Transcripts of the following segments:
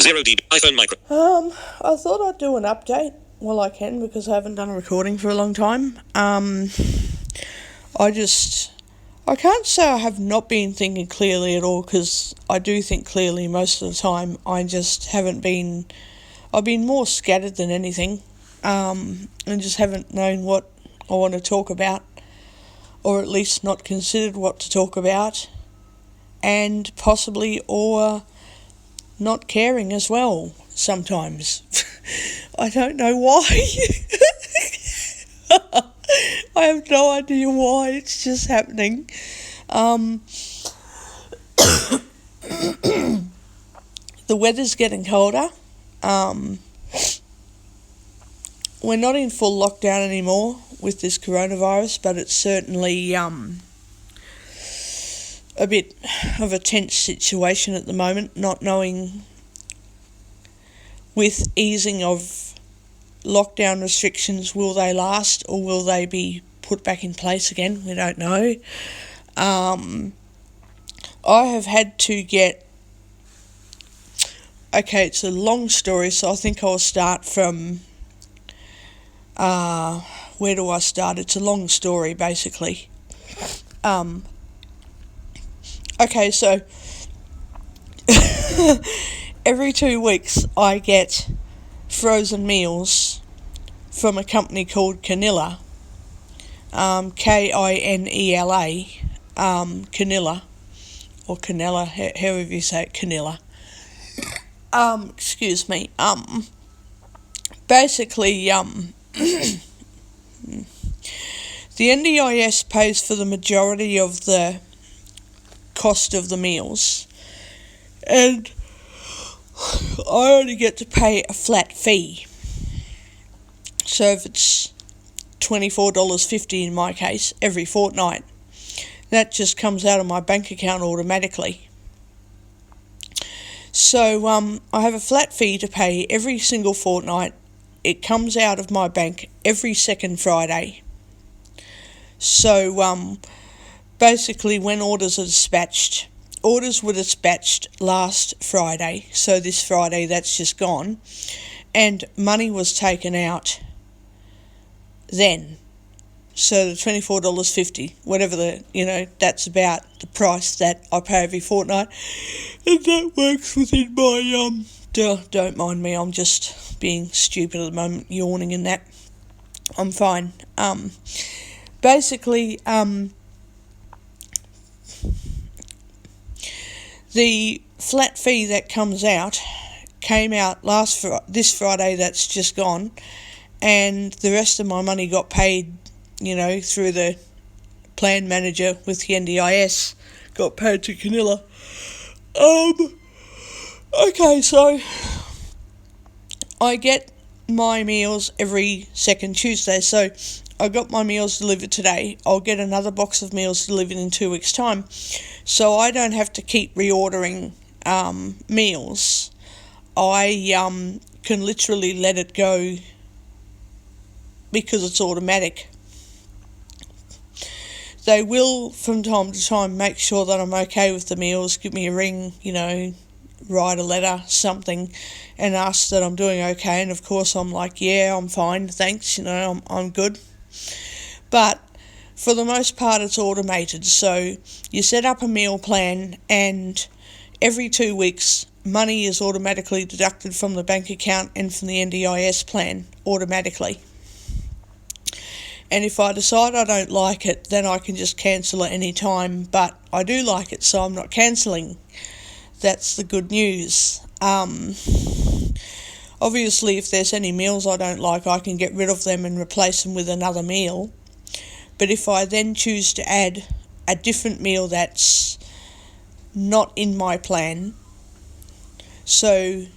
0 dB iPhone micro. I thought I'd do an update while I can because I haven't done a recording for a long time. I can't say I have not been thinking clearly at all because I do think clearly most of the time. I just haven't been, I've been more scattered than anything, and just haven't known what I want to talk about, or at least not considered what to talk about, and possibly or not caring as well sometimes. I don't know why. I have no idea why, it's just happening. The weather's getting colder. We're not in full lockdown anymore with this coronavirus, but it's certainly a bit of a tense situation at the moment, not knowing with easing of lockdown restrictions, will they last or will they be put back in place again? We don't know. I have had to get... Okay, it's a long story, so I think I'll start from... where do I start? It's a long story, basically. Okay, so... every 2 weeks I get frozen meals from a company called Canilla, Kinela, Canilla, or Canella, however you say it, Canilla. Excuse me. Basically, the NDIS pays for the majority of the cost of the meals, and I only get to pay a flat fee. So if it's $24.50 in my case, every fortnight, that just comes out of my bank account automatically. So I have a flat fee to pay every single fortnight. It comes out of my bank every second Friday. So basically when orders were dispatched last Friday, so this Friday that's just gone, and money was taken out then. So the $24.50, whatever that's about the price that I pay every fortnight, and that works within my don't mind me, I'm just being stupid at the moment, yawning and that. I'm fine. Basically, the flat fee that came out this Friday that's just gone, and the rest of my money got paid, through the plan manager with the NDIS, got paid to Canilla. Okay, so I get my meals every second Tuesday, so I got my meals delivered today. I'll get another box of meals delivered in 2 weeks' time, so I don't have to keep reordering meals. I can literally let it go because it's automatic. They will, from time to time, make sure that I'm okay with the meals, give me a ring, write a letter, something, and ask that I'm doing okay. And of course I'm like, yeah, I'm fine, thanks, I'm good. But for the most part it's automated. So you set up a meal plan, and every 2 weeks money is automatically deducted from the bank account and from the NDIS plan automatically. And if I decide I don't like it, then I can just cancel at any time. But I do like it, so I'm not cancelling. That's the good news. Obviously, if there's any meals I don't like, I can get rid of them and replace them with another meal. But if I then choose to add a different meal that's not in my plan, so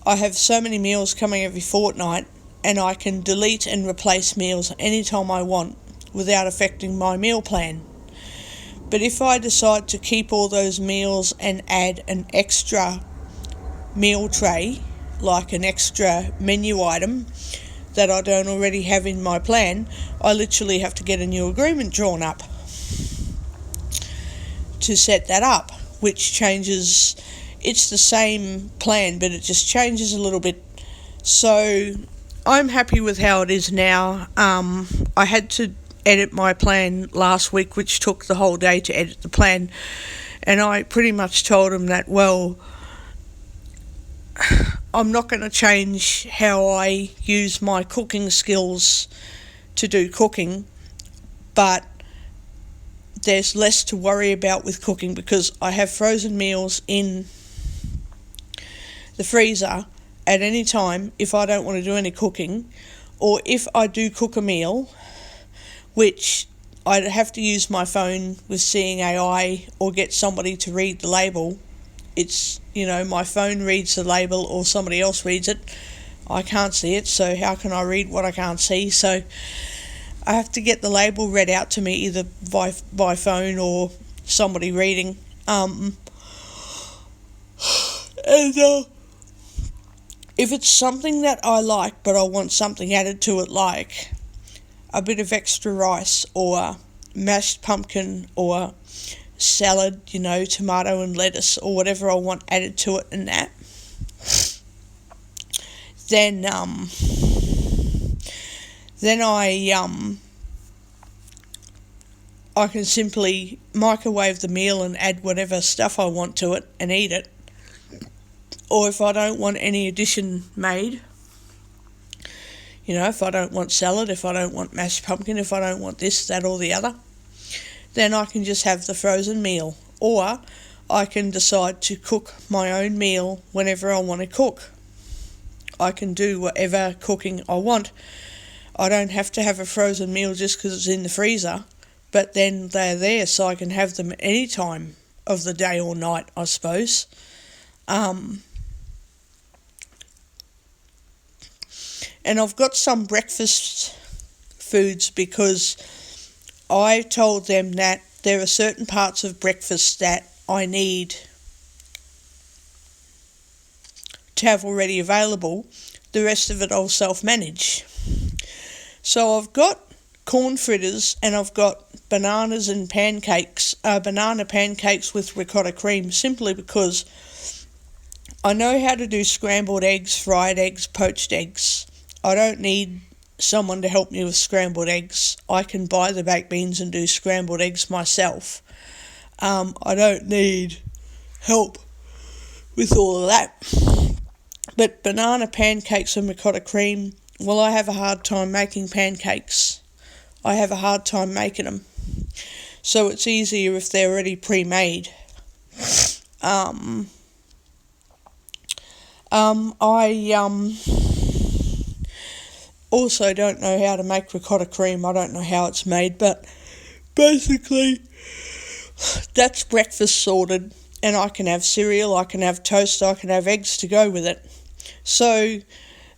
I have so many meals coming every fortnight, and I can delete and replace meals anytime I want without affecting my meal plan. But if I decide to keep all those meals and add an extra meal tray, like an extra menu item that I don't already have in my plan, I literally have to get a new agreement drawn up to set that up, which changes it's the same plan, but it just changes a little bit. So I'm happy with how it is now. I had to edit my plan last week, which took the whole day to edit the plan, and I pretty much told him that, well, I'm not going to change how I use my cooking skills to do cooking, but there's less to worry about with cooking because I have frozen meals in the freezer at any time if I don't want to do any cooking, or if I do cook a meal, which I'd have to use my phone with Seeing AI or get somebody to read the label. It's, my phone reads the label or somebody else reads it. I can't see it, so how can I read what I can't see? So I have to get the label read out to me either by phone or somebody reading. And if it's something that I like but I want something added to it, like a bit of extra rice or mashed pumpkin or salad, tomato and lettuce or whatever I want added to it and that, then I can simply microwave the meal and add whatever stuff I want to it and eat it. Or if I don't want any addition made, if I don't want salad, if I don't want mashed pumpkin, if I don't want this, that or the other, then I can just have the frozen meal. Or I can decide to cook my own meal whenever I want to cook. I can do whatever cooking I want. I don't have to have a frozen meal just because it's in the freezer, but then they're there so I can have them any time of the day or night, I suppose. And I've got some breakfast foods because I told them that there are certain parts of breakfast that I need to have already available. The rest of it I'll self-manage. So I've got corn fritters and I've got bananas and banana pancakes with ricotta cream, simply because I know how to do scrambled eggs, fried eggs, poached eggs. I don't need someone to help me with scrambled eggs. I can buy the baked beans and do scrambled eggs myself. I don't need help with all of that. But banana pancakes and ricotta cream, well, I have a hard time making pancakes. I have a hard time making them. So it's easier if they're already pre-made. I also don't know how to make ricotta cream. I don't know how it's made, but basically that's breakfast sorted, and I can have cereal, I can have toast, I can have eggs to go with it. So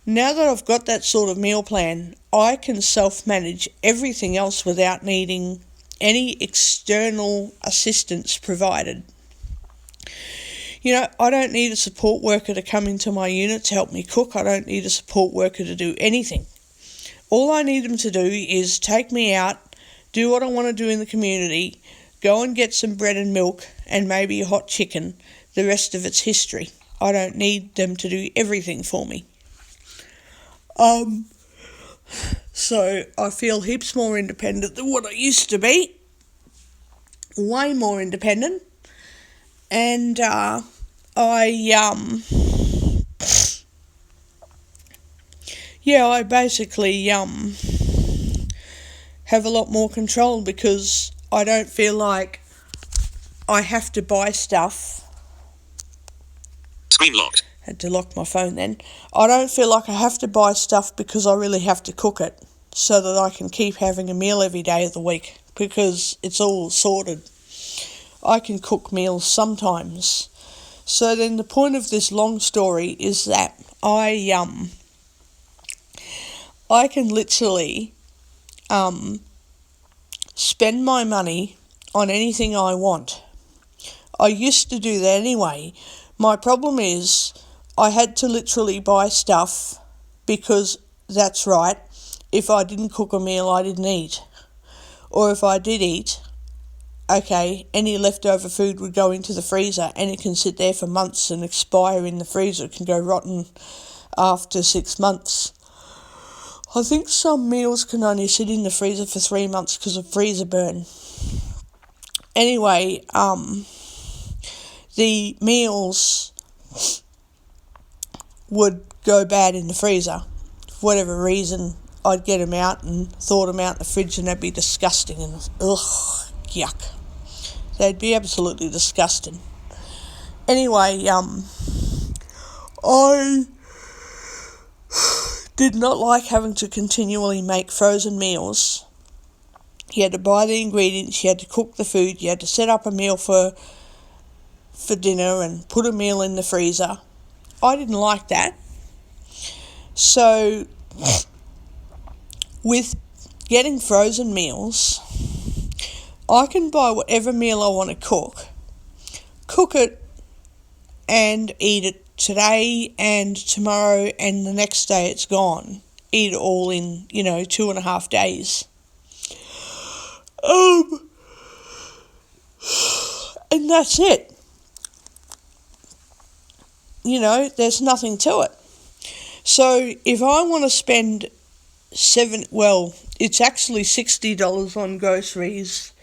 now that I've got that sort of meal plan, I can self-manage everything else without needing any external assistance provided. I don't need a support worker to come into my unit to help me cook. I don't need a support worker to do anything. All I need them to do is take me out, do what I want to do in the community, go and get some bread and milk and maybe a hot chicken. The rest of it's history. I don't need them to do everything for me. So I feel heaps more independent than what I used to be. Way more independent. And I basically have a lot more control because I don't feel like I have to buy stuff. Screen locked. Had to lock my phone then. I don't feel like I have to buy stuff because I really have to cook it so that I can keep having a meal every day of the week because it's all sorted. I can cook meals sometimes. So then the point of this long story is that I can literally spend my money on anything I want. I used to do that anyway. My problem is I had to literally buy stuff because that's right, if I didn't cook a meal I didn't eat. Or if I did eat, okay, any leftover food would go into the freezer and it can sit there for months and expire in the freezer. It can go rotten after 6 months. I think some meals can only sit in the freezer for 3 months because of freezer burn. Anyway, the meals would go bad in the freezer. For whatever reason, I'd get them out and thaw them out in the fridge and they'd be disgusting and ugh, yuck. They'd be absolutely disgusting. Anyway, I did not like having to continually make frozen meals. You had to buy the ingredients, you had to cook the food, you had to set up a meal for dinner and put a meal in the freezer. I didn't like that. So, with getting frozen meals, I can buy whatever meal I want to cook it and eat it today and tomorrow and the next day it's gone. Eat it all in, 2.5 days. And that's it. There's nothing to it. So if I want to spend it's actually $60 on groceries,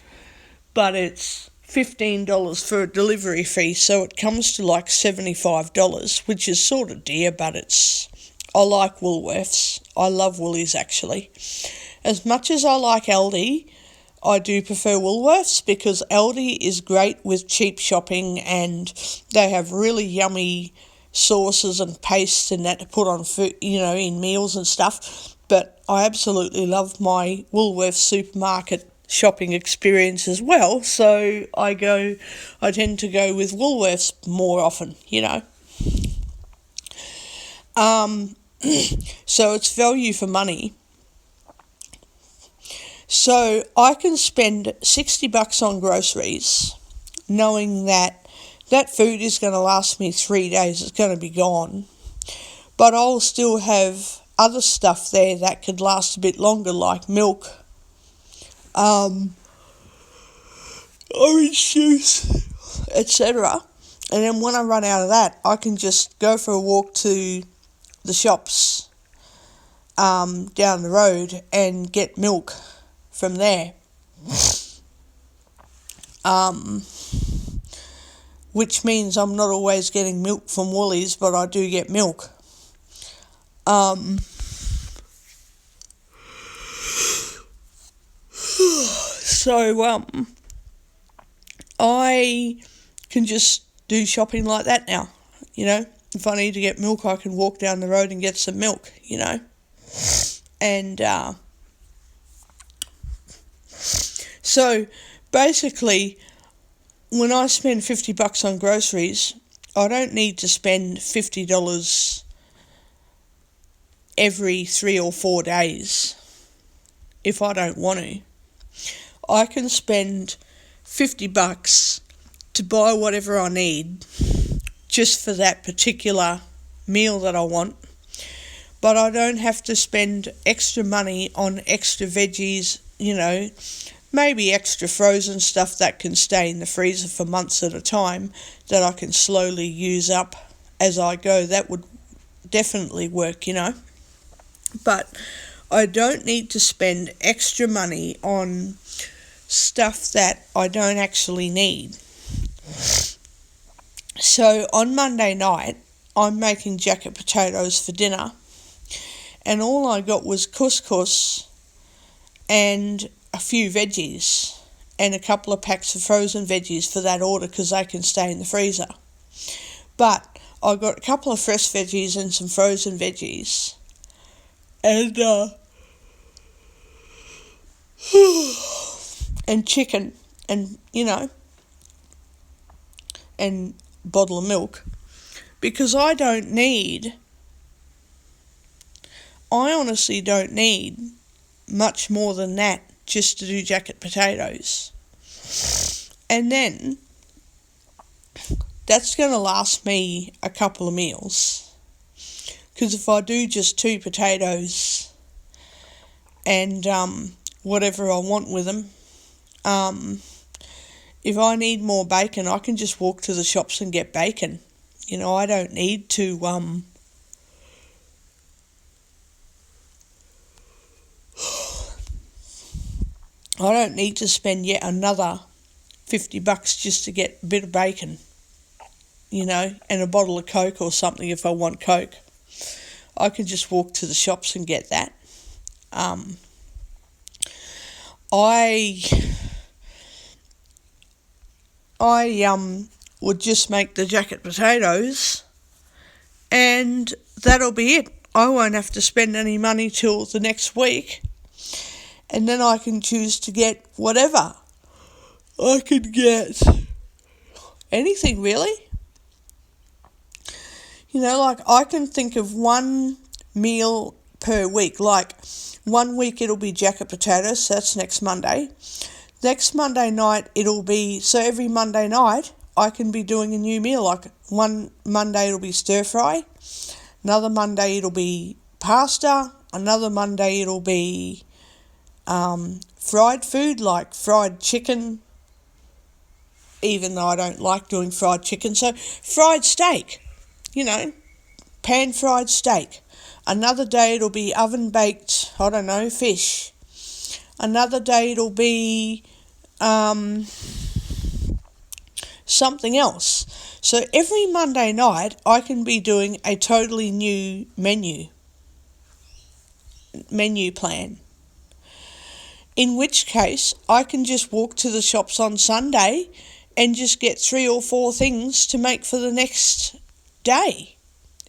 but it's $15 for a delivery fee, so it comes to like $75, which is sort of dear, but I like Woolworths. I love Woolies actually. As much as I like Aldi, I do prefer Woolworths because Aldi is great with cheap shopping and they have really yummy sauces and pastes and that to put on food, in meals and stuff. But I absolutely love my Woolworths supermarket shopping experience as well. So I tend to go with Woolworths more often, So it's value for money. So I can spend $60 on groceries knowing that food is going to last me 3 days. It's going to be gone. But I'll still have other stuff there that could last a bit longer, like milk, orange juice, etc. And then when I run out of that, I can just go for a walk to the shops down the road and get milk from there. Which means I'm not always getting milk from Woolies, but I do get milk. So I can just do shopping like that now, If I need to get milk, I can walk down the road and get some milk, And so basically, when I spend $50 on groceries, I don't need to spend $50 every 3 or 4 days if I don't want to. I can spend $50 to buy whatever I need just for that particular meal that I want, but I don't have to spend extra money on extra veggies, maybe extra frozen stuff that can stay in the freezer for months at a time that I can slowly use up as I go. That would definitely work, But I don't need to spend extra money on stuff that I don't actually need. So on Monday night, I'm making jacket potatoes for dinner, and all I got was couscous and a few veggies and a couple of packs of frozen veggies for that order because they can stay in the freezer. But I got a couple of fresh veggies and some frozen veggies. And and chicken and, and bottle of milk, because I honestly don't need much more than that just to do jacket potatoes. And then that's going to last me a couple of meals, because if I do just 2 potatoes and whatever I want with them, if I need more bacon, I can just walk to the shops and get bacon. You know, I don't need to I don't need to spend yet another $50 just to get a bit of bacon, you know, and a bottle of Coke or something if I want Coke. I can just walk to the shops and get that. I would just make the jacket potatoes and that'll be it. I won't have to spend any money till the next week, and then I can choose to get whatever. I could get anything really. You know, like I can think of one meal per week. Like 1 week it'll be jacket potatoes, so that's next Monday. Next Monday night it'll be, so every Monday night I can be doing a new meal. Like one Monday it'll be stir fry, another Monday it'll be pasta, another Monday it'll be fried food like fried chicken, even though I don't like doing fried chicken. So fried steak, you know, pan-fried steak. Another day it'll be oven-baked, I don't know, fish. Another day it'll be something else. So every Monday night I can be doing a totally new menu plan. In which case I can just walk to the shops on Sunday and just get 3 or 4 things to make for the next day,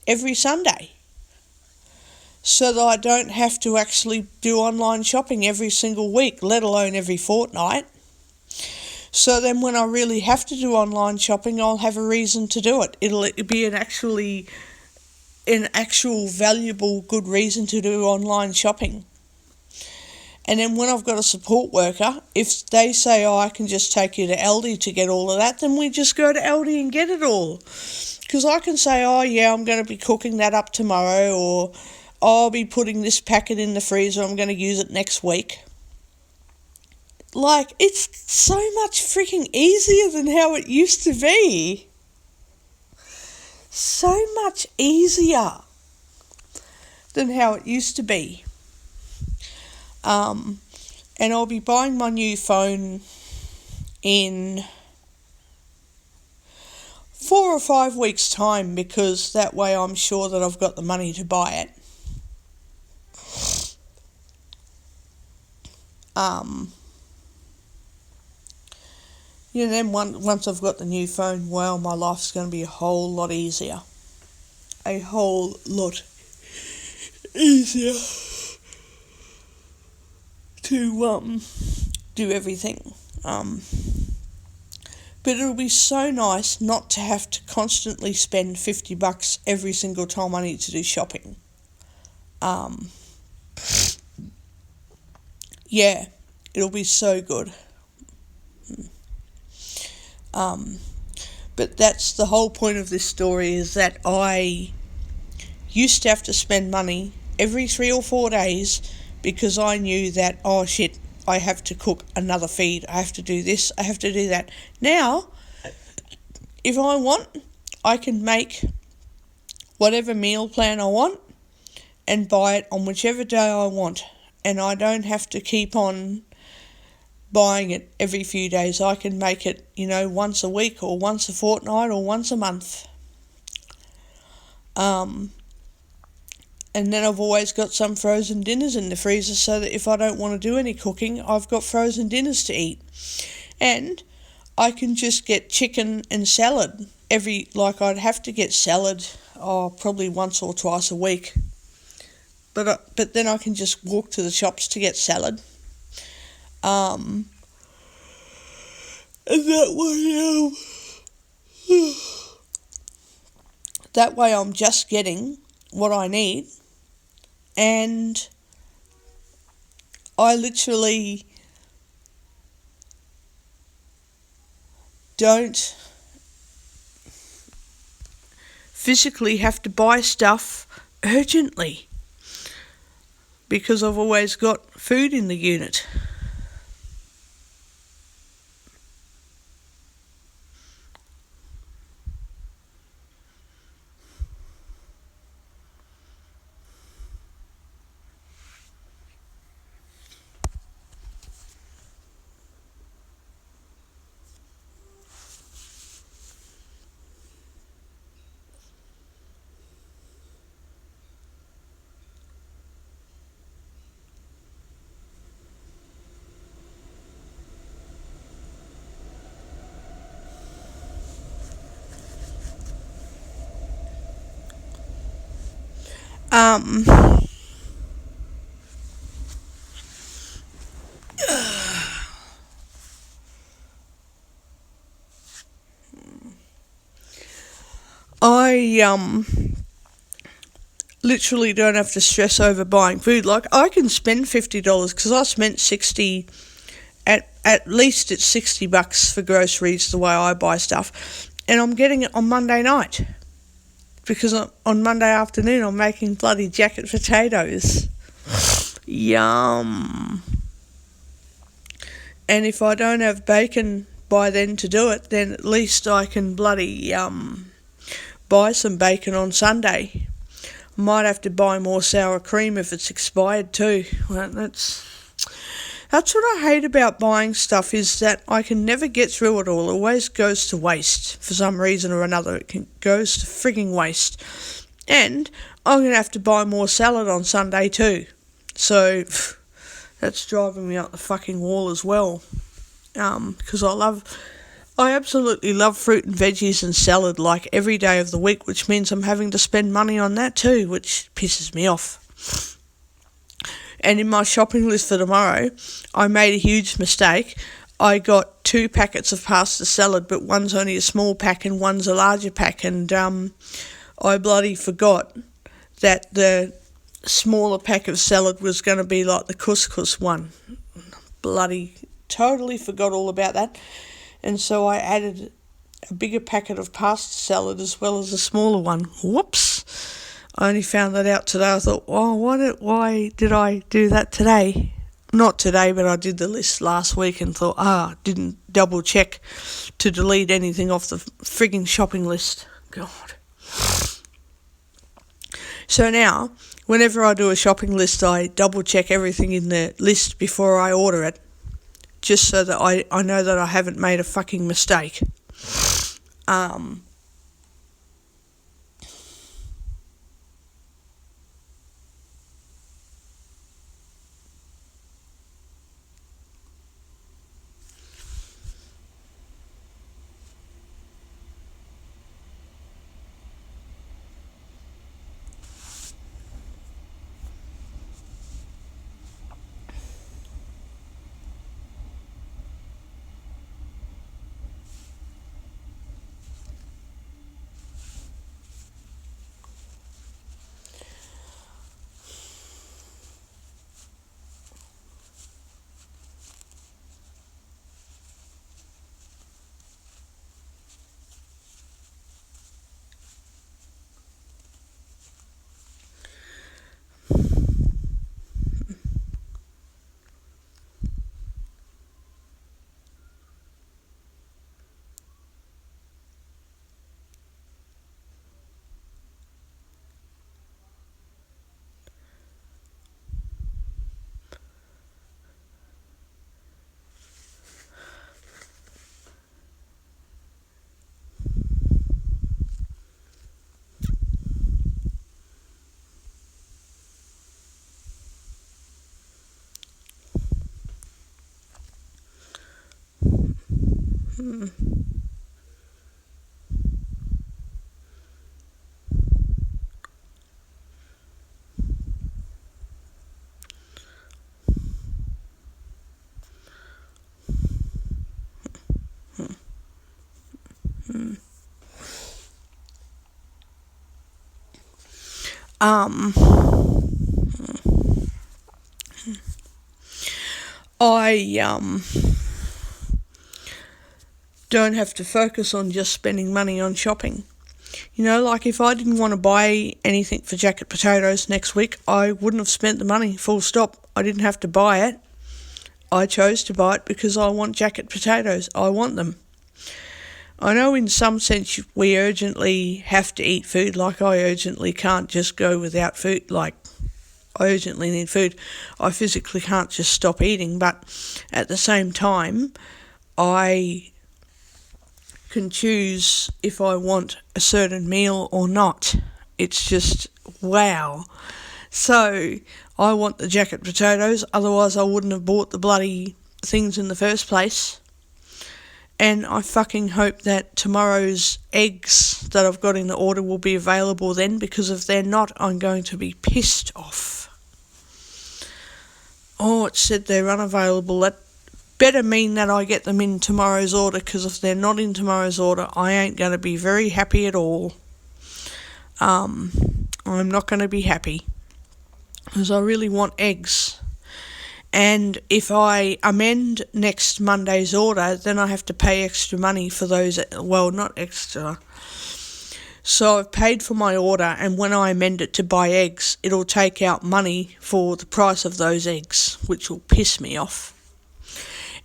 every Sunday. So that I don't have to actually do online shopping every single week, let alone every fortnight. So then when I really have to do online shopping, I'll have a reason to do it. It'll be an actual valuable good reason to do online shopping. And then when I've got a support worker, if they say, oh, I can just take you to Aldi to get all of that, then we just go to Aldi and get it all. Because I can say, oh yeah, I'm going to be cooking that up tomorrow, or I'll be putting this packet in the freezer, I'm going to use it next week. Like, it's so much freaking easier than how it used to be. So much easier than how it used to be. And I'll be buying my new phone in 4 or 5 weeks' time, because that way I'm sure that I've got the money to buy it. Then once I've got the new phone, well, my life's going to be a whole lot easier. A whole lot easier to do everything. But it'll be so nice not to have to constantly spend $50 every single time I need to do shopping. Yeah, it'll be so good. But that's the whole point of this story, is that I used to have to spend money every 3 or 4 days because I knew that, oh shit, I have to cook another feed, I have to do this, I have to do that. Now, if I want, I can make whatever meal plan I want and buy it on whichever day I want. And I don't have to keep on buying it every few days. I can make it, once a week or once a fortnight or once a month. And then I've always got some frozen dinners in the freezer, so that if I don't want to do any cooking, I've got frozen dinners to eat. And I can just get chicken and salad I'd have to get salad, probably once or twice a week. But then I can just walk to the shops to get salad. And that way I'm just getting what I need, and I literally don't physically have to buy stuff urgently, because I've always got food in the unit. Um, I literally don't have to stress over buying food. Like, I can spend $50 because I spent 60. At least it's $60 for groceries the way I buy stuff, and I'm getting it on Monday night because on Monday afternoon I'm making bloody jacket potatoes. Yum. And if I don't have bacon by then to do it, then at least I can bloody buy some bacon on Sunday. Might have to buy more sour cream if it's expired too. Well, that's what I hate about buying stuff, is that I can never get through it all. It always goes to waste for some reason or another. It goes to frigging waste. And I'm going to have to buy more salad on Sunday too. So that's driving me up the fucking wall as well. Because I absolutely love fruit and veggies and salad like every day of the week, which means I'm having to spend money on that too, which pisses me off. And in my shopping list for tomorrow, I made a huge mistake. I got 2 packets of pasta salad, but one's only a small pack and one's a larger pack, and I bloody forgot that the smaller pack of salad was going to be like the couscous one. Bloody totally forgot all about that. And so I added a bigger packet of pasta salad as well as a smaller one. Whoops. I only found that out today. I thought, oh, why did I do that today? Not today, but I did the list last week and thought, didn't double check to delete anything off the frigging shopping list. God. So now, whenever I do a shopping list, I double check everything in the list before I order it, just so that I know that I haven't made a fucking mistake. I don't have to focus on just spending money on shopping. You know, like if I didn't want to buy anything for jacket potatoes next week, I wouldn't have spent the money, full stop. I didn't have to buy it. I chose to buy it because I want jacket potatoes. I want them. I know in some sense we urgently have to eat food, like I urgently can't just go without food, like I urgently need food. I physically can't just stop eating, but at the same time, I can choose if I want a certain meal or not. It's just, wow. So, I want the jacket potatoes, otherwise I wouldn't have bought the bloody things in the first place. And I fucking hope that tomorrow's eggs that I've got in the order will be available then, because if they're not, I'm going to be pissed off. Oh, it said they're unavailable. That better mean that I get them in tomorrow's order, because if they're not in tomorrow's order, I ain't going to be very happy at all. I'm not going to be happy, because I really want eggs. And if I amend next Monday's order, then I have to pay extra money for those. Well, not extra. So I've paid for my order, and when I amend it to buy eggs, it'll take out money for the price of those eggs, which will piss me off.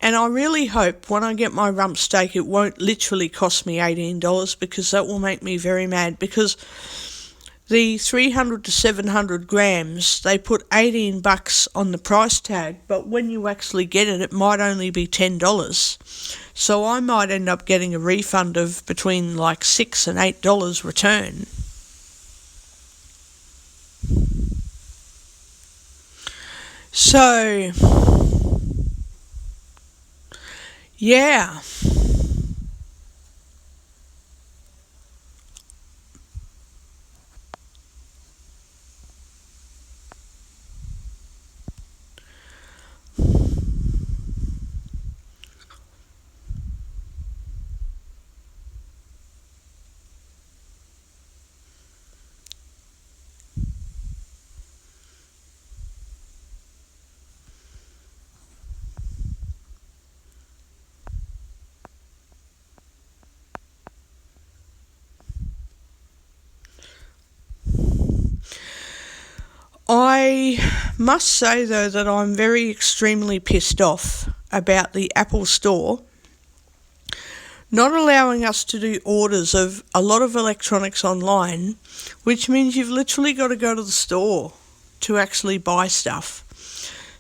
And I really hope when I get my rump steak, it won't literally cost me $18, because that will make me very mad, because the 300 to 700 grams, they put $18 on the price tag, but when you actually get it, it might only be $10. So I might end up getting a refund of between like $6 and $8 return. So, yeah. I must say, though, that I'm very extremely pissed off about the Apple Store not allowing us to do orders of a lot of electronics online, which means you've literally got to go to the store to actually buy stuff.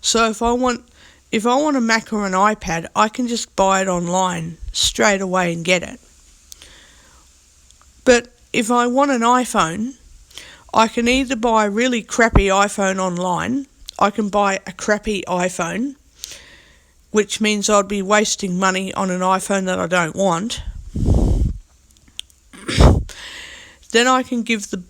So if I want a Mac or an iPad, I can just buy it online straight away and get it. But if I want an iPhone, I can either buy a really crappy iPhone online, I can buy a crappy iPhone, which means I'd be wasting money on an iPhone that I don't want. Then I can give the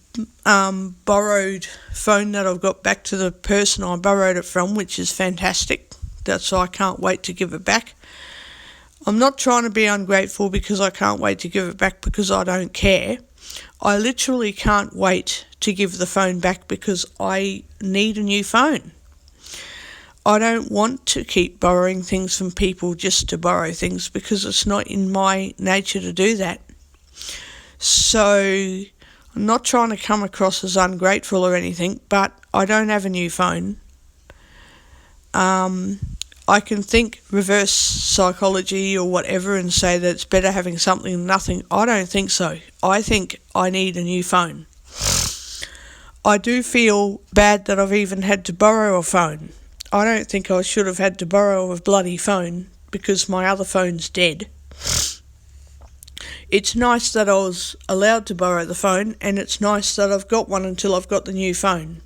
borrowed phone that I've got back to the person I borrowed it from, which is fantastic. That's why I can't wait to give it back. I'm not trying to be ungrateful because I can't wait to give it back because I don't care. I literally can't wait to give the phone back because I need a new phone. I don't want to keep borrowing things from people just to borrow things, because it's not in my nature to do that. So I'm not trying to come across as ungrateful or anything, but I don't have a new phone. I can think reverse psychology or whatever and say that it's better having something than nothing. I don't think so. I think I need a new phone. I do feel bad that I've even had to borrow a phone. I don't think I should have had to borrow a bloody phone because my other phone's dead. It's nice that I was allowed to borrow the phone, and it's nice that I've got one until I've got the new phone.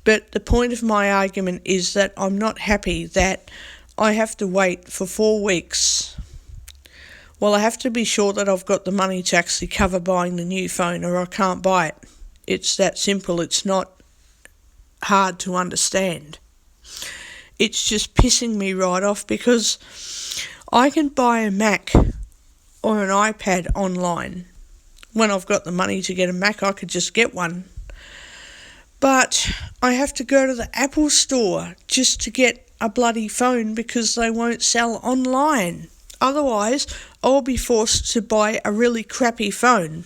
But the point of my argument is that I'm not happy that I have to wait for 4 weeks. Well, I have to be sure that I've got the money to actually cover buying the new phone, or I can't buy it. It's that simple. It's not hard to understand. It's just pissing me right off because I can buy a Mac or an iPad online. When I've got the money to get a Mac, I could just get one. But I have to go to the Apple Store just to get a bloody phone because they won't sell online. Otherwise, I'll be forced to buy a really crappy phone,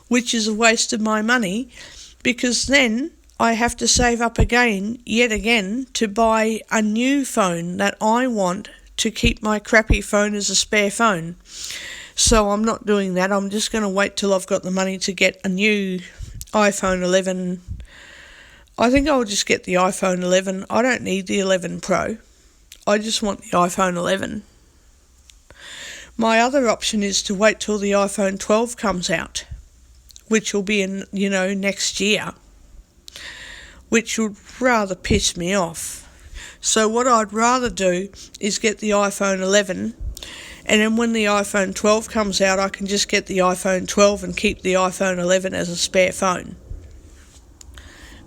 which is a waste of my money, because then I have to save up yet again, to buy a new phone that I want to keep my crappy phone as a spare phone. So I'm not doing that. I'm just going to wait till I've got the money to get a new iPhone 11. I think I'll just get the iPhone 11. I don't need the 11 Pro. I just want the iPhone 11. My other option is to wait till the iPhone 12 comes out, which will be in, next year, which would rather piss me off. So what I'd rather do is get the iPhone 11 And then when the iPhone 12 comes out, I can just get the iPhone 12 and keep the iPhone 11 as a spare phone.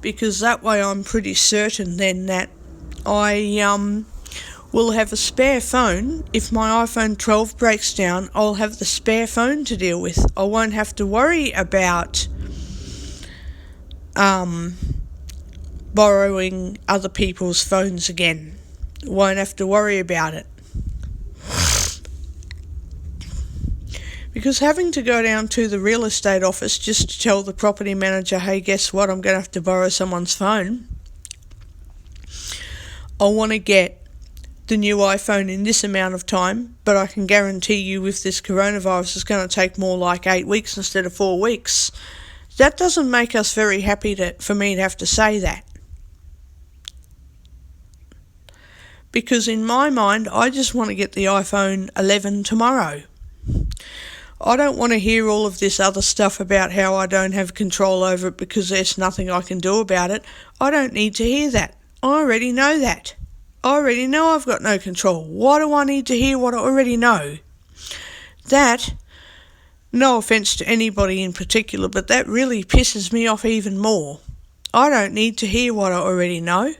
Because that way I'm pretty certain then that I will have a spare phone. If my iPhone 12 breaks down, I'll have the spare phone to deal with. I won't have to worry about borrowing other people's phones again. Won't have to worry about it. Because having to go down to the real estate office just to tell the property manager, hey, guess what, I'm going to have to borrow someone's phone. I want to get the new iPhone in this amount of time, but I can guarantee you with this coronavirus it's going to take more like 8 weeks instead of 4 weeks. That doesn't make us very happy for me to have to say that. Because in my mind, I just want to get the iPhone 11 tomorrow. I don't want to hear all of this other stuff about how I don't have control over it because there's nothing I can do about it. I don't need to hear that. I already know that. I already know I've got no control. Why do I need to hear what I already know? That, no offence to anybody in particular, but that really pisses me off even more. I don't need to hear what I already know.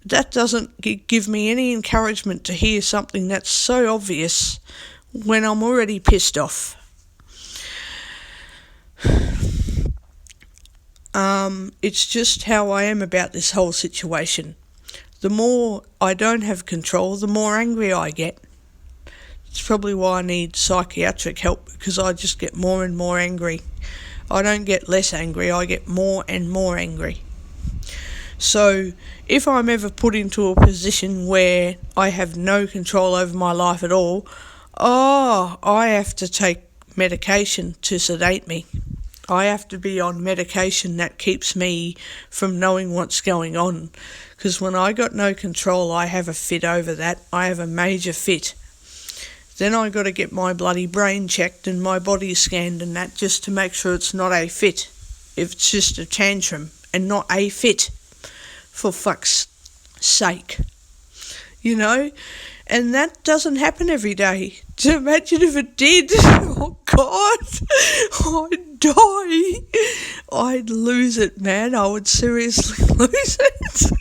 That doesn't give me any encouragement to hear something that's so obvious when I'm already pissed off. It's just how I am about this whole situation. The more I don't have control, the more angry I get. It's probably why I need psychiatric help, because I just get more and more angry. I don't get less angry, I get more and more angry. So if I'm ever put into a position where I have no control over my life at all, I have to take medication to sedate me. I have to be on medication that keeps me from knowing what's going on. Because when I got no control, I have a fit over that. I have a major fit. Then I got to get my bloody brain checked and my body scanned and that, just to make sure it's not a fit. If it's just a tantrum and not a fit. For fuck's sake. You know? And that doesn't happen every day. Imagine if it did. Oh, God. I'd die. I'd lose it, man. I would seriously lose it.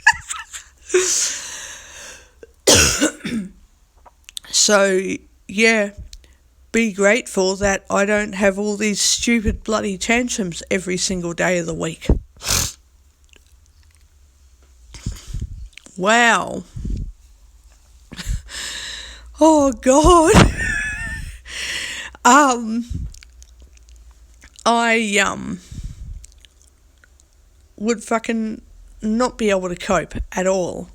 So, yeah, be grateful that I don't have all these stupid bloody tantrums every single day of the week. Wow. Oh, God. I would fucking not be able to cope at all.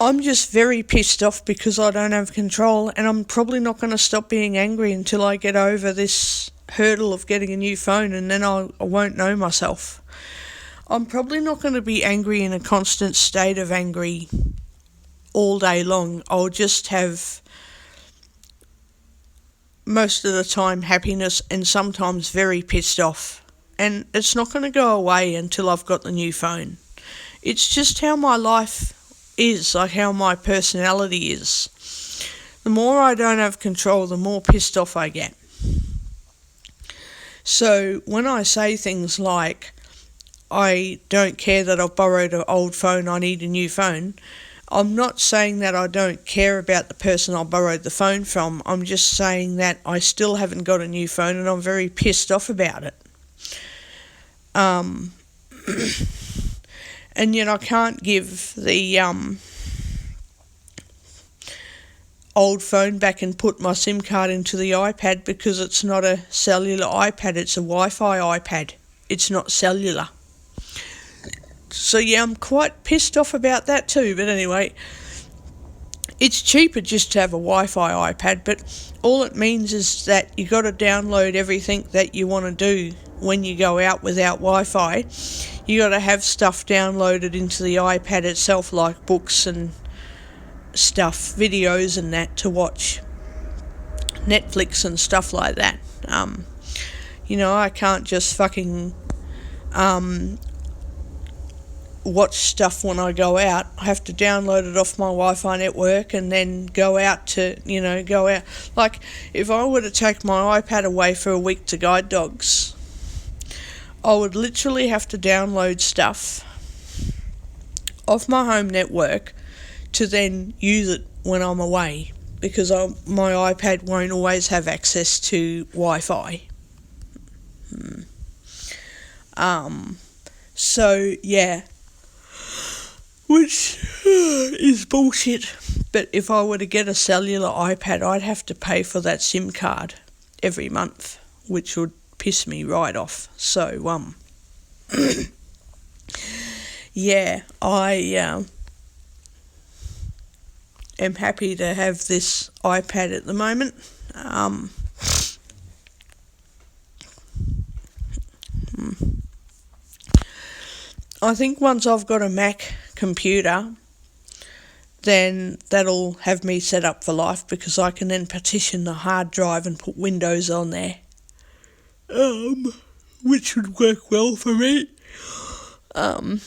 I'm just very pissed off because I don't have control, and I'm probably not going to stop being angry until I get over this hurdle of getting a new phone, and then I won't know myself. I'm probably not going to be angry in a constant state of angry all day long. I'll just have most of the time happiness and sometimes very pissed off. And it's not going to go away until I've got the new phone. It's just how my life is, like how my personality is. The more I don't have control, the more pissed off I get. So when I say things like, I don't care that I've borrowed an old phone, I need a new phone, I'm not saying that I don't care about the person I borrowed the phone from. I'm just saying that I still haven't got a new phone and I'm very pissed off about it. And yet I can't give the old phone back and put my SIM card into the iPad because it's not a cellular iPad, it's a Wi-Fi iPad. It's not cellular. So yeah, I'm quite pissed off about that too. But anyway, it's cheaper just to have a Wi-Fi iPad, but all it means is that you got to download everything that you want to do when you go out without Wi-Fi. You got to have stuff downloaded into the iPad itself, like books and stuff, videos and that to watch. Netflix and stuff like that. I can't just fucking watch stuff when I go out. I have to download it off my Wi-Fi network and then go out. Like, if I were to take my iPad away for a week to guide dogs, I would literally have to download stuff off my home network to then use it when I'm away, because my iPad won't always have access to Wi-Fi. So, yeah. Which is bullshit. But if I were to get a cellular iPad, I'd have to pay for that SIM card every month, which would piss me right off. So, yeah, I am happy to have this iPad at the moment. I think once I've got a Mac computer, then that'll have me set up for life, because I can then partition the hard drive and put Windows on there, which would work well for me. Because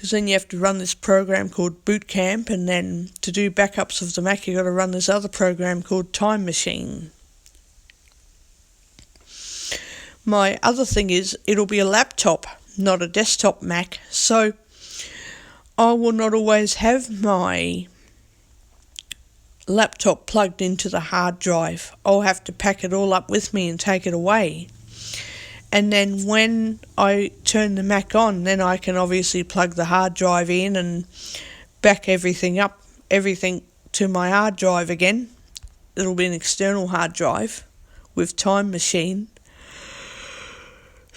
then you have to run this program called Boot Camp, and then to do backups of the Mac you got to run this other program called Time Machine. My other thing is, it'll be a laptop, not a desktop Mac, so I will not always have my laptop plugged into the hard drive. I'll have to pack it all up with me and take it away. And then when I turn the Mac on, then I can obviously plug the hard drive in and back everything to my hard drive again. It'll be an external hard drive with Time Machine.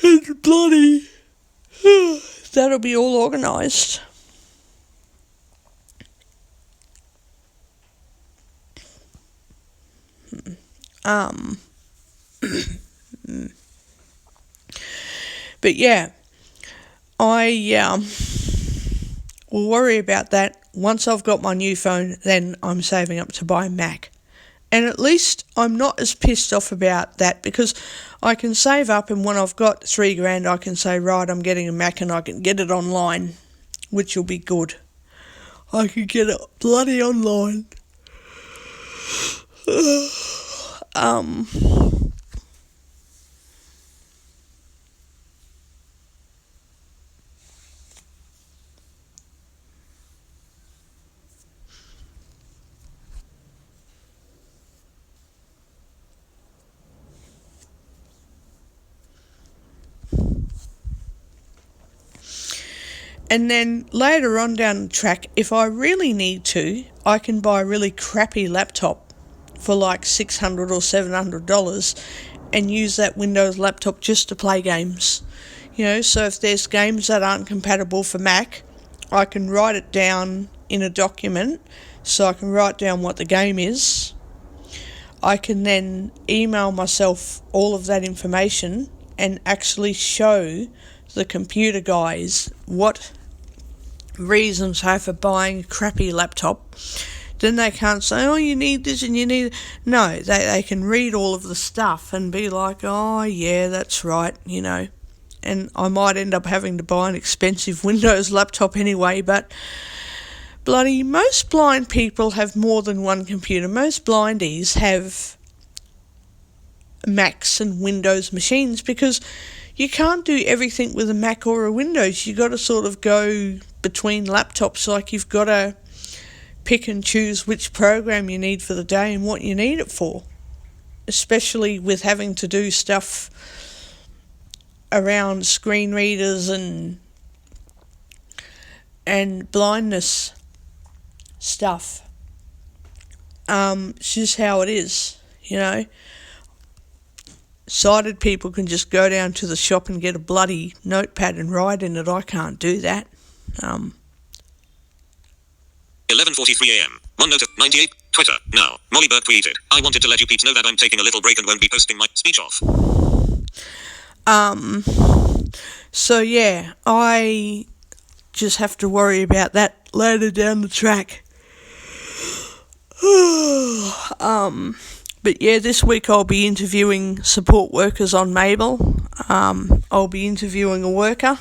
And bloody, that'll be all organised. But yeah, I will worry about that. Once I've got my new phone, then I'm saving up to buy a Mac. And at least I'm not as pissed off about that, because I can save up, and when I've got $3,000, I can say, right, I'm getting a Mac, and I can get it online, which will be good. I can get it bloody online. And then later on down the track, if I really need to, I can buy a really crappy laptop for like $600 or $700 and use that Windows laptop just to play games. So if there's games that aren't compatible for Mac, I can write it down in a document, so I can write down what the game is. I can then email myself all of that information and actually show the computer guys what reasons I have for buying a crappy laptop. Then they can't say, oh, you need this and you need... No, they can read all of the stuff and be like, oh, yeah, that's right, And I might end up having to buy an expensive Windows laptop anyway, but bloody most blind people have more than one computer. Most blindies have Macs and Windows machines, because you can't do everything with a Mac or a Windows. You got to sort of go between laptops. Like, you've got to pick and choose which program you need for the day and what you need it for, especially with having to do stuff around screen readers and blindness stuff. It's just how it is, Sighted people can just go down to the shop and get a bloody notepad and write in it. I can't do that. 11:43 a.m. OneNote 98. Twitter. Now. Molly Burke tweeted, I wanted to let you peeps know that I'm taking a little break and won't be posting my speech off. So yeah, I just have to worry about that later down the track. But yeah, this week I'll be interviewing support workers on Mabel. I'll be interviewing a worker.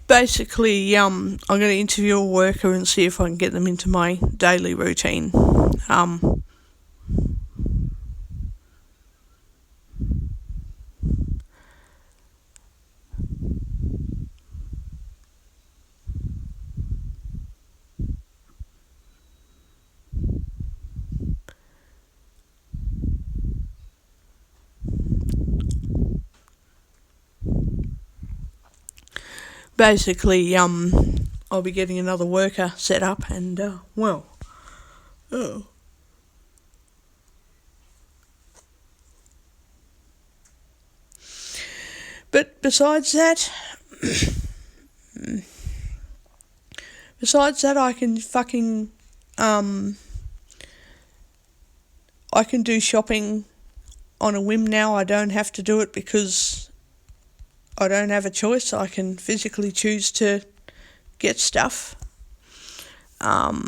Basically, I'm going to interview a worker and see if I can get them into my daily routine. Basically, I'll be getting another worker set up and, But besides that, I can fucking, I can do shopping on a whim now. I don't have to do it because I don't have a choice. I can physically choose to get stuff. I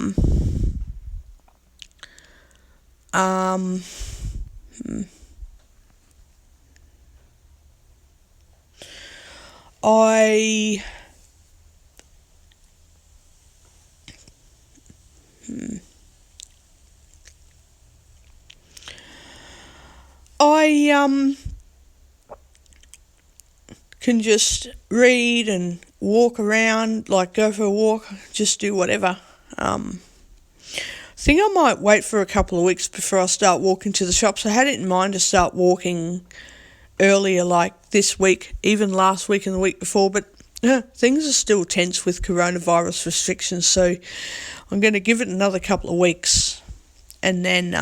can just read and walk around, like go for a walk, just do whatever. I think I might wait for a couple of weeks before I start walking to the shops. I had it in mind to start walking earlier, like this week, even last week and the week before, but things are still tense with coronavirus restrictions, so I'm going to give it another couple of weeks and then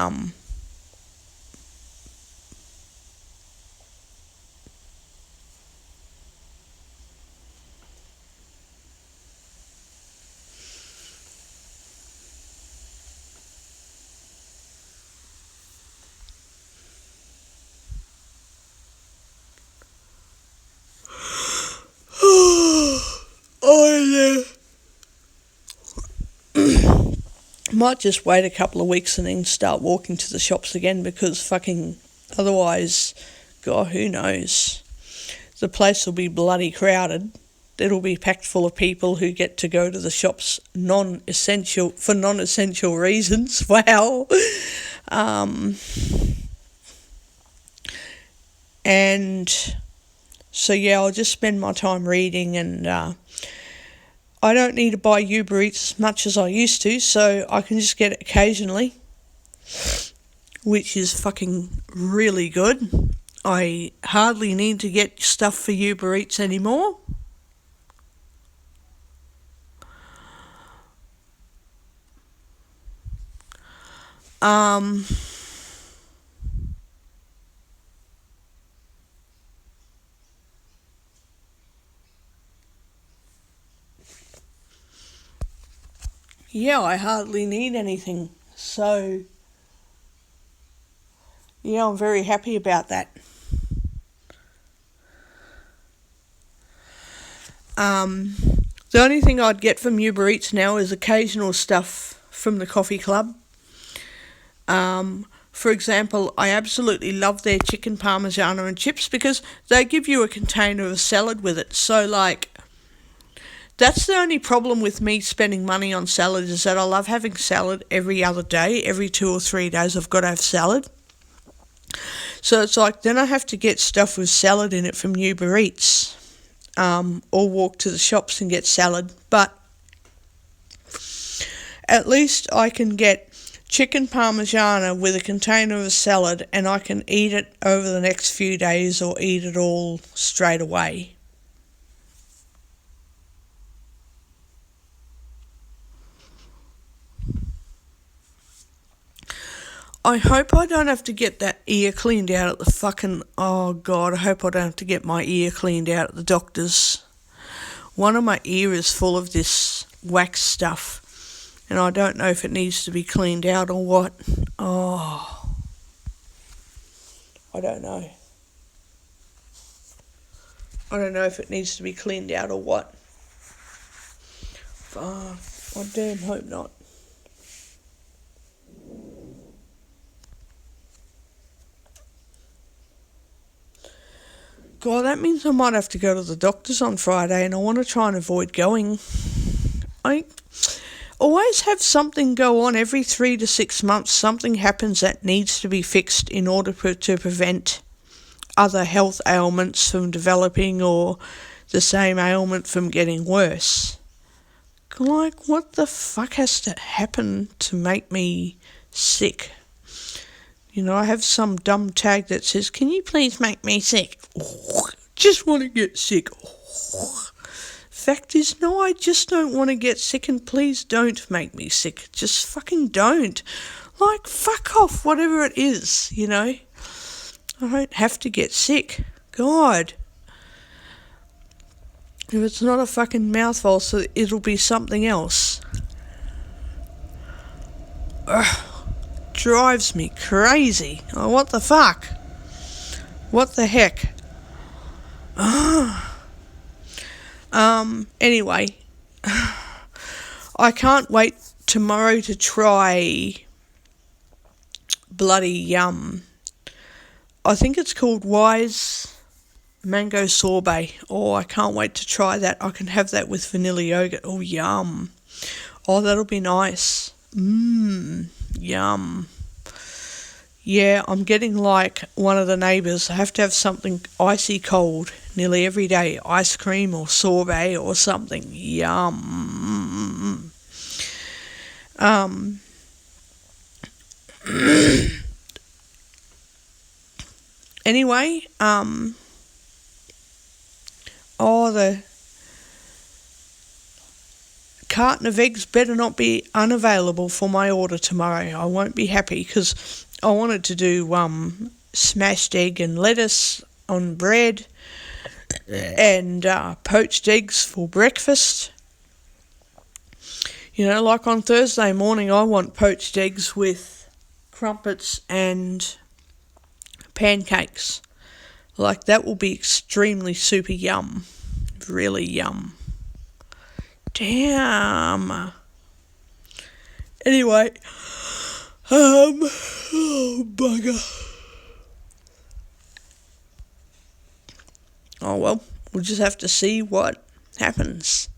might just wait a couple of weeks and then start walking to the shops again, because fucking otherwise, God, who knows? The place will be bloody crowded. It'll be packed full of people who get to go to the shops for non-essential reasons. Wow. And so yeah, I'll just spend my time reading, and I don't need to buy Uber Eats as much as I used to, so I can just get it occasionally, which is fucking really good. I hardly need to get stuff for Uber Eats anymore. Yeah, I hardly need anything, so yeah, I'm very happy about that. The only thing I'd get from Uber Eats now is occasional stuff from the coffee club. For example, I absolutely love their chicken parmigiana and chips because they give you a container of salad with it. So, like, that's the only problem with me spending money on salad, is that I love having salad every other day. Every 2 or 3 days I've got to have salad. So it's like, then I have to get stuff with salad in it from Uber Eats. Or walk to the shops and get salad. But at least I can get chicken parmigiana with a container of salad, and I can eat it over the next few days or eat it all straight away. I hope I don't have to get that ear cleaned out at the fucking... Oh, God, I hope I don't have to get my ear cleaned out at the doctor's. One of my ears is full of this wax stuff, and I don't know if it needs to be cleaned out or what. Oh, I don't know. I don't know if it needs to be cleaned out or what. Fuck, I damn hope not. God, that means I might have to go to the doctor's on Friday, and I want to try and avoid going. I always have something go on every 3 to 6 months. Something happens that needs to be fixed in order to prevent other health ailments from developing or the same ailment from getting worse. Like, what the fuck has to happen to make me sick? You know, I have some dumb tag that says, "Can you please make me sick?" Just want to get sick. Fact is, no, I just don't want to get sick, and please don't make me sick. Just fucking don't. Like, fuck off, whatever it is, you know. I don't have to get sick. God. If it's not a fucking mouthful, so it'll be something else. Ugh. Drives me crazy. Oh, what the fuck? What the heck? Anyway, I can't wait tomorrow to try bloody I think it's called Wise Mango Sorbet. Oh, I can't wait to try that. I can have that with vanilla yogurt. Oh, yum. Oh, that'll be nice. Yum. Yeah, I'm getting like one of the neighbours. I have to have something icy cold nearly every day. Ice cream or sorbet or something. Yum. Anyway, the carton of eggs better not be unavailable for my order tomorrow. I won't be happy because I wanted to do smashed egg and lettuce on bread and poached eggs for breakfast. You know, like on Thursday morning, I want poached eggs with crumpets and pancakes. Like, that will be extremely super yum. Really yum. Damn. Anyway, oh bugger. Oh well, we'll just have to see what happens.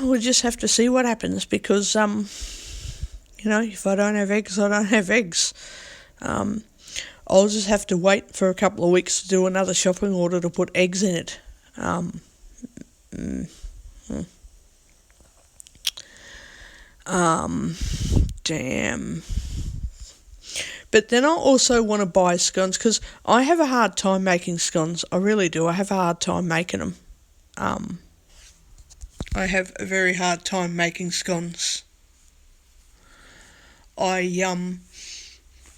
We'll just have to see what happens because, you know, if I don't have eggs, I don't have eggs. I'll just have to wait for a couple of weeks to do another shopping order to put eggs in it. Damn. But then I also want to buy scones because I have a hard time making scones. I really do. I have a hard time making them. I have a very hard time making scones. I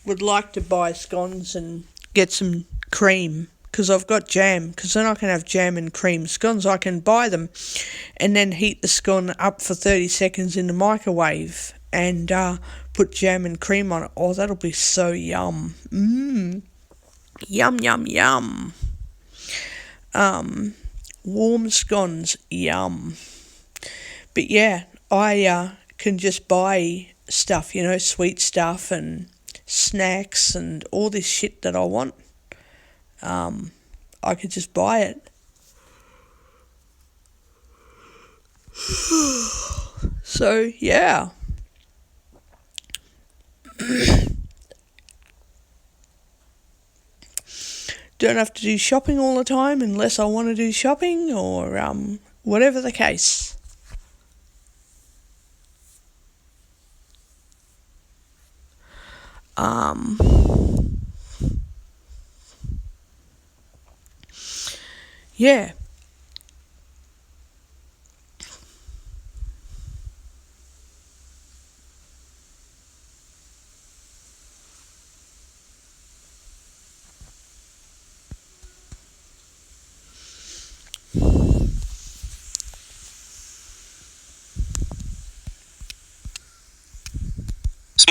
would like to buy scones and get some cream because I've got jam, because then I can have jam and cream scones. I can buy them and then heat the scone up for 30 seconds in the microwave and put jam and cream on it. Oh, that'll be so yum. Yum, yum, yum. Warm scones, yum. But yeah, I can just buy stuff, you know, sweet stuff and snacks and all this shit that I want. I could just buy it. So, yeah. Don't have to do shopping all the time unless I want to do shopping or whatever the case. Yeah.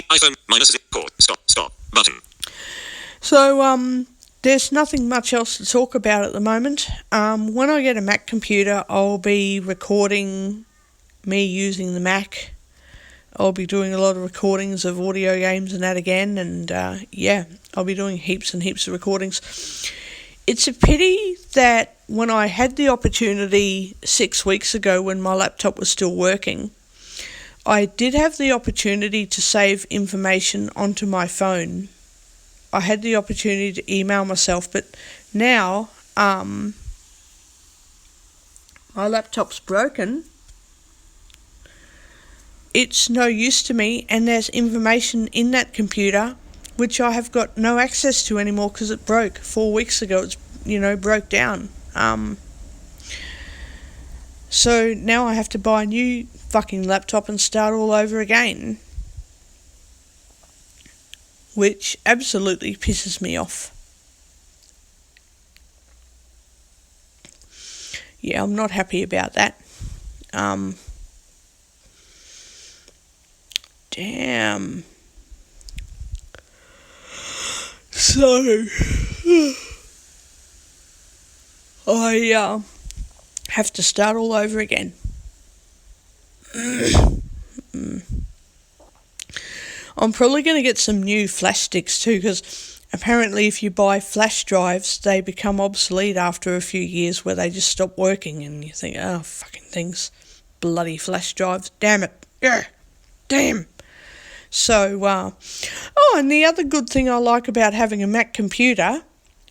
iPhone minus port. Stop button. So, there's nothing much else to talk about at the moment. When I get a Mac computer, I'll be recording me using the Mac. I'll be doing a lot of recordings of audio games and that again, and I'll be doing heaps and heaps of recordings. It's a pity that when I had the opportunity 6 weeks ago when my laptop was still working, I did have the opportunity to save information onto my phone. I had the opportunity to email myself, but now my laptop's broken. It's no use to me, and there's information in that computer which I have got no access to anymore because it broke 4 weeks ago. It's, broke down. So now I have to buy a new fucking laptop and start all over again, which absolutely pisses me off. Yeah, I'm not happy about that. Damn. So, I have to start all over again. I'm probably going to get some new flash sticks too, because apparently if you buy flash drives, they become obsolete after a few years where they just stop working, and you think, oh, fucking things. Bloody flash drives. Damn it. Yeah. Damn. So, and the other good thing I like about having a Mac computer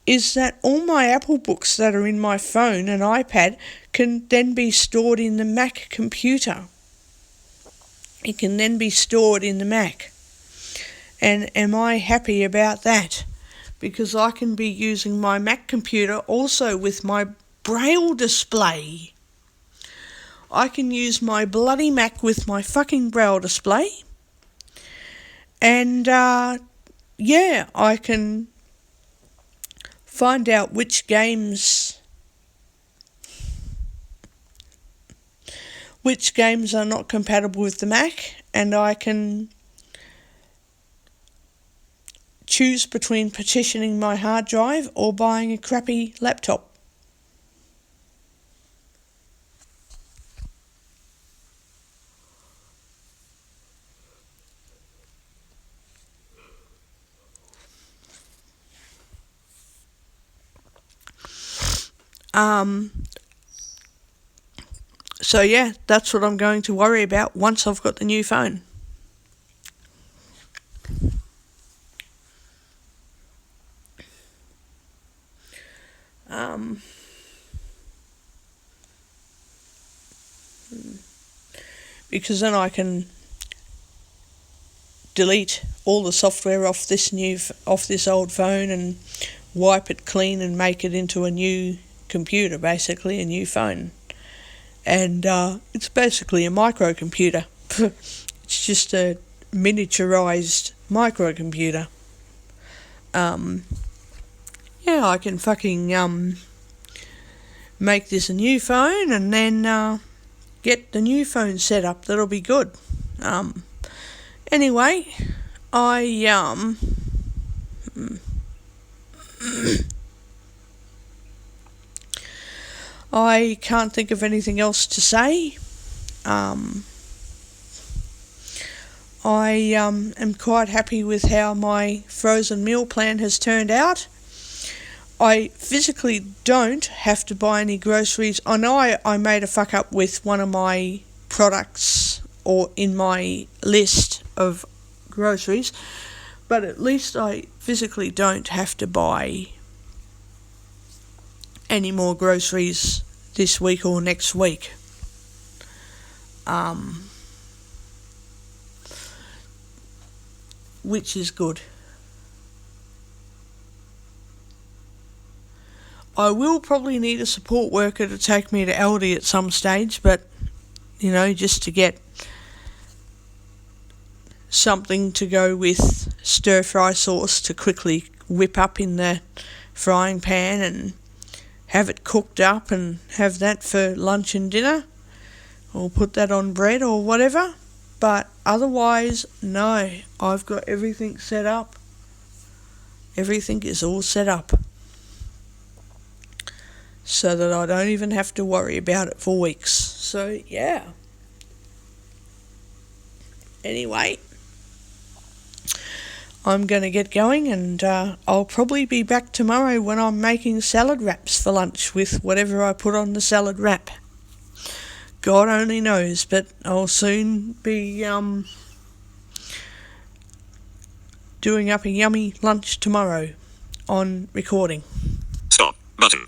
is that all my Apple books that are in my phone and iPad can then be stored in the Mac computer. It can then be stored in the Mac. And am I happy about that? Because I can be using my Mac computer also with my Braille display. I can use my bloody Mac with my fucking Braille display. And, I can find out which games are not compatible with the Mac, and I can choose between partitioning my hard drive or buying a crappy laptop. So yeah, that's what I'm going to worry about once I've got the new phone. Because then I can delete all the software off this old phone and wipe it clean and make it into a new computer, basically a new phone. And it's basically a microcomputer. It's just a miniaturized microcomputer. I can fucking make this a new phone and then get the new phone set up. That'll be good. Anyway, I can't think of anything else to say. I am quite happy with how my frozen meal plan has turned out. I physically don't have to buy any groceries. I know I made a fuck up with one of my products or in my list of groceries, but at least I physically don't have to buy any more groceries this week or next week. Which is good. I will probably need a support worker to take me to Aldi at some stage, but, just to get something to go with stir-fry sauce to quickly whip up in the frying pan and have it cooked up and have that for lunch and dinner, or put that on bread or whatever. But otherwise, no, I've got everything set up. Everything is all set up so that I don't even have to worry about it for weeks. So, yeah. Anyway, I'm going to get going, and I'll probably be back tomorrow when I'm making salad wraps for lunch with whatever I put on the salad wrap. God only knows, but I'll soon be doing up a yummy lunch tomorrow on recording. Stop button.